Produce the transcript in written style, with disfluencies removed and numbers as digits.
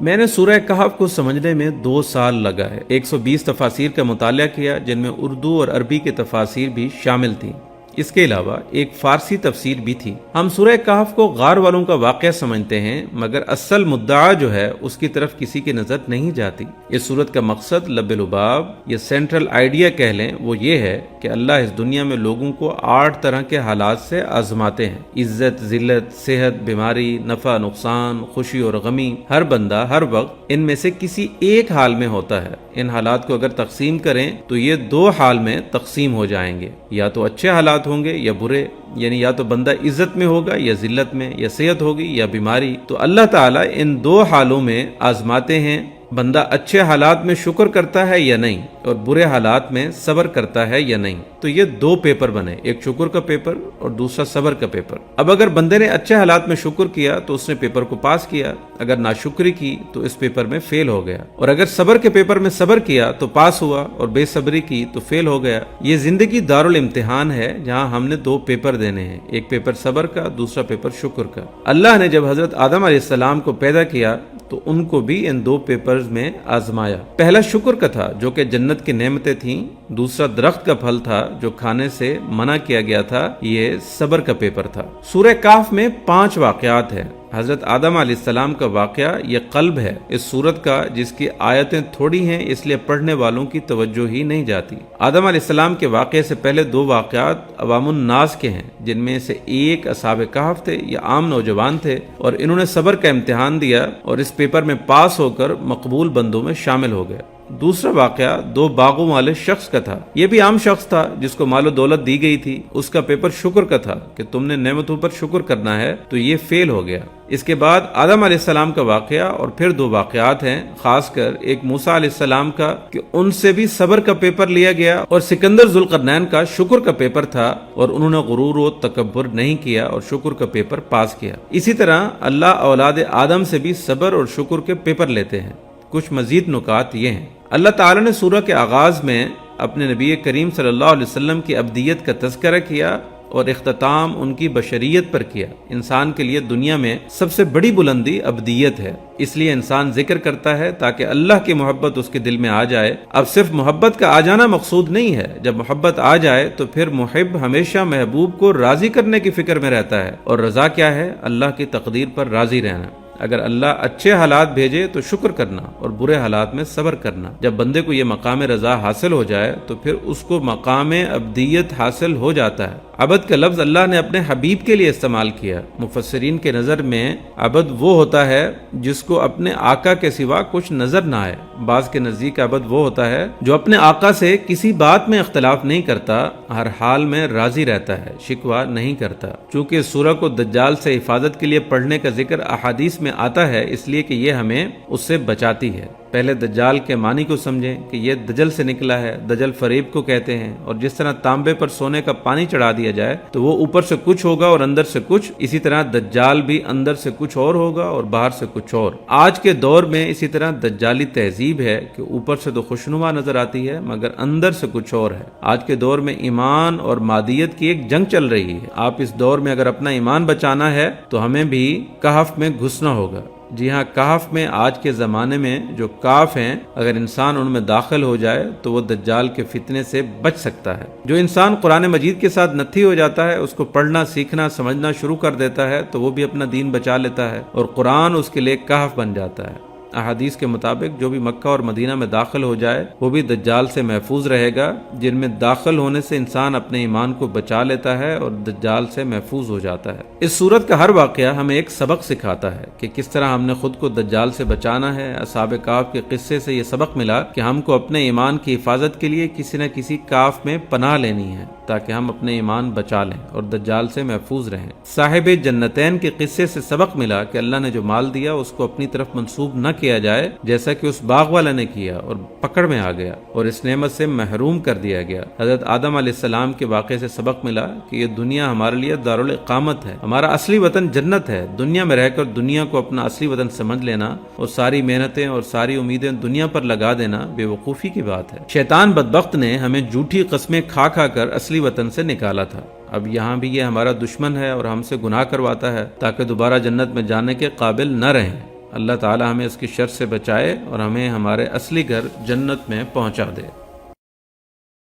میں نے سورہ کہف کو سمجھنے میں 2 سال لگا ہے۔ 120 تفاسیر کا مطالعہ کیا، جن میں اردو اور عربی کے تفاسیر بھی شامل تھیں۔ اس کے علاوہ ایک فارسی تفسیر بھی تھی۔ ہم سورہ کہف کو غار والوں کا واقعہ سمجھتے ہیں، مگر اصل مدعا جو ہے اس کی طرف کسی کی نظر نہیں جاتی۔ اس سورت کا مقصد لب لباب یا سینٹرل آئیڈیا کہہ لیں، وہ یہ ہے کہ اللہ اس دنیا میں لوگوں کو 8 طرح کے حالات سے آزماتے ہیں: عزت، ذلت، صحت، بیماری، نفع، نقصان، خوشی اور غمی۔ ہر بندہ ہر وقت ان میں سے کسی ایک حال میں ہوتا ہے۔ ان حالات کو اگر تقسیم کریں تو یہ 2 حال میں تقسیم ہو جائیں گے، یا تو اچھے حالات ہوں گے یا برے، یعنی یا تو بندہ عزت میں ہوگا یا ذلت میں، یا صحت ہوگی یا بیماری۔ تو اللہ تعالیٰ ان 2 حالوں میں آزماتے ہیں، بندہ اچھے حالات میں شکر کرتا ہے یا نہیں، اور برے حالات میں صبر کرتا ہے یا نہیں۔ تو یہ 2 پیپر بنے، ایک شکر کا پیپر اور دوسرا صبر کا پیپر۔ اب اگر بندے نے اچھے حالات میں شکر کیا تو اس نے پیپر کو پاس کیا، اگر ناشکری کی تو اس پیپر میں فیل ہو گیا، اور اگر صبر کے پیپر میں صبر کیا تو پاس ہوا، اور بے صبری کی تو فیل ہو گیا۔ یہ زندگی دارالامتحان ہے، جہاں ہم نے 2 پیپر دینے ہیں، ایک پیپر صبر کا، دوسرا پیپر شکر کا۔ اللہ نے جب حضرت آدم علیہ السلام کو پیدا کیا تو ان کو بھی ان 2 پیپرز میں آزمایا۔ پہلا شکر کا تھا، جو کہ جنت کی نعمتیں تھیں، دوسرا درخت کا پھل تھا جو کھانے سے منع کیا گیا تھا، یہ صبر کا پیپر تھا۔ سورہ کہف میں 5 واقعات ہیں۔ حضرت آدم علیہ السلام کا واقعہ یہ قلب ہے اس سورت کا، جس کی آیتیں تھوڑی ہیں، اس لیے پڑھنے والوں کی توجہ ہی نہیں جاتی۔ آدم علیہ السلام کے واقعے سے پہلے 2 واقعات عوام الناس کے ہیں، جن میں سے ایک اصحاب کہف تھے، یہ عام نوجوان تھے، اور انہوں نے صبر کا امتحان دیا اور اس پیپر میں پاس ہو کر مقبول بندوں میں شامل ہو گئے۔ دوسرا واقعہ 2 باغوں والے شخص کا تھا، یہ بھی عام شخص تھا جس کو مال و دولت دی گئی تھی، اس کا پیپر شکر کا تھا کہ تم نے نعمتوں پر شکر کرنا ہے، تو یہ فیل ہو گیا۔ اس کے بعد آدم علیہ السلام کا واقعہ، اور پھر 2 واقعات ہیں، خاص کر ایک موسیٰ علیہ السلام کا کہ ان سے بھی صبر کا پیپر لیا گیا، اور سکندر ذوالقرنین کا شکر کا پیپر تھا، اور انہوں نے غرور و تکبر نہیں کیا اور شکر کا پیپر پاس کیا۔ اسی طرح اللہ اولاد آدم سے بھی صبر اور شکر کے پیپر لیتے ہیں۔ کچھ مزید نکات یہ ہیں: اللہ تعالیٰ نے سورہ کے آغاز میں اپنے نبی کریم صلی اللہ علیہ وسلم کی ابدیت کا تذکرہ کیا اور اختتام ان کی بشریت پر کیا۔ انسان کے لیے دنیا میں سب سے بڑی بلندی ابدیت ہے، اس لیے انسان ذکر کرتا ہے تاکہ اللہ کی محبت اس کے دل میں آ جائے۔ اب صرف محبت کا آ جانا مقصود نہیں ہے، جب محبت آ جائے تو پھر محب ہمیشہ محبوب کو راضی کرنے کی فکر میں رہتا ہے، اور رضا کیا ہے؟ اللہ کی تقدیر پر راضی رہنا۔ اگر اللہ اچھے حالات بھیجے تو شکر کرنا اور برے حالات میں صبر کرنا۔ جب بندے کو یہ مقام رضا حاصل ہو جائے تو پھر اس کو مقام ابدیت حاصل ہو جاتا ہے۔ عبد کا لفظ اللہ نے اپنے حبیب کے لیے استعمال کیا۔ مفسرین کے نظر میں عبد وہ ہوتا ہے جس کو اپنے آقا کے سوا کچھ نظر نہ آئے۔ بعض کے نزدیک عبد وہ ہوتا ہے جو اپنے آقا سے کسی بات میں اختلاف نہیں کرتا، ہر حال میں راضی رہتا ہے، شکوہ نہیں کرتا۔ چونکہ اس سورہ کو دجال سے حفاظت کے لیے پڑھنے کا ذکر احادیث میں آتا ہے، اس لیے کہ یہ ہمیں اس سے بچاتی ہے۔ پہلے دجال کے معنی کو سمجھیں کہ یہ دجل سے نکلا ہے۔ دجل فریب کو کہتے ہیں، اور جس طرح تانبے پر سونے کا پانی چڑھا دیا جائے تو وہ اوپر سے کچھ ہوگا اور اندر سے کچھ، اسی طرح دجال بھی اندر سے کچھ اور ہوگا اور باہر سے کچھ اور۔ آج کے دور میں اسی طرح دجالی تہذیب ہے کہ اوپر سے تو خوشنما نظر آتی ہے مگر اندر سے کچھ اور ہے۔ آج کے دور میں ایمان اور مادیت کی ایک جنگ چل رہی ہے۔ آپ اس دور میں اگر اپنا ایمان بچانا ہے تو ہمیں بھی کہف میں گھسنا ہوگا۔ جی ہاں، کہف میں آج کے زمانے میں جو کاف ہیں، اگر انسان ان میں داخل ہو جائے تو وہ دجال کے فتنے سے بچ سکتا ہے۔ جو انسان قرآن مجید کے ساتھ نتھی ہو جاتا ہے، اس کو پڑھنا، سیکھنا، سمجھنا شروع کر دیتا ہے تو وہ بھی اپنا دین بچا لیتا ہے، اور قرآن اس کے لیے کہف بن جاتا ہے۔ احادیث کے مطابق جو بھی مکہ اور مدینہ میں داخل ہو جائے وہ بھی دجال سے محفوظ رہے گا، جن میں داخل ہونے سے انسان اپنے ایمان کو بچا لیتا ہے اور دجال سے محفوظ ہو جاتا ہے۔ اس سورت کا ہر واقعہ ہمیں ایک سبق سکھاتا ہے کہ کس طرح ہم نے خود کو دجال سے بچانا ہے۔ اصحاب کہف کے قصے سے یہ سبق ملا کہ ہم کو اپنے ایمان کی حفاظت کے لیے کسی نہ کسی کہف میں پناہ لینی ہے تاکہ ہم اپنے ایمان بچا لیں اور دجال سے محفوظ رہیں۔ صاحب جنتین کے قصے سے سبق ملا کہ اللہ نے جو مال دیا اس کو اپنی طرف منسوب نہ کیا جائے، جیسا کہ اس باغ والا نے کیا اور پکڑ میں آ گیا اور اس نعمت سے محروم کر دیا گیا۔ حضرت آدم علیہ السلام کے واقعے سے سبق ملا کہ یہ دنیا ہمارے لیے دارالاقامت ہے، ہمارا اصلی وطن جنت ہے۔ دنیا میں رہ کر دنیا کو اپنا اصلی وطن سمجھ لینا اور ساری محنتیں اور ساری امیدیں دنیا پر لگا دینا بے وقوفی کی بات ہے۔ شیطان بدبخت نے ہمیں جھوٹی قسمیں کھا کھا کر اصلی وطن سے نکالا تھا۔ اب یہاں بھی یہ ہمارا دشمن ہے اور ہم سے گناہ کرواتا ہے تاکہ دوبارہ جنت میں جانے کے قابل نہ رہیں۔ اللہ تعالی ہمیں اس کی شر سے بچائے اور ہمیں ہمارے اصلی گھر جنت میں پہنچا دے۔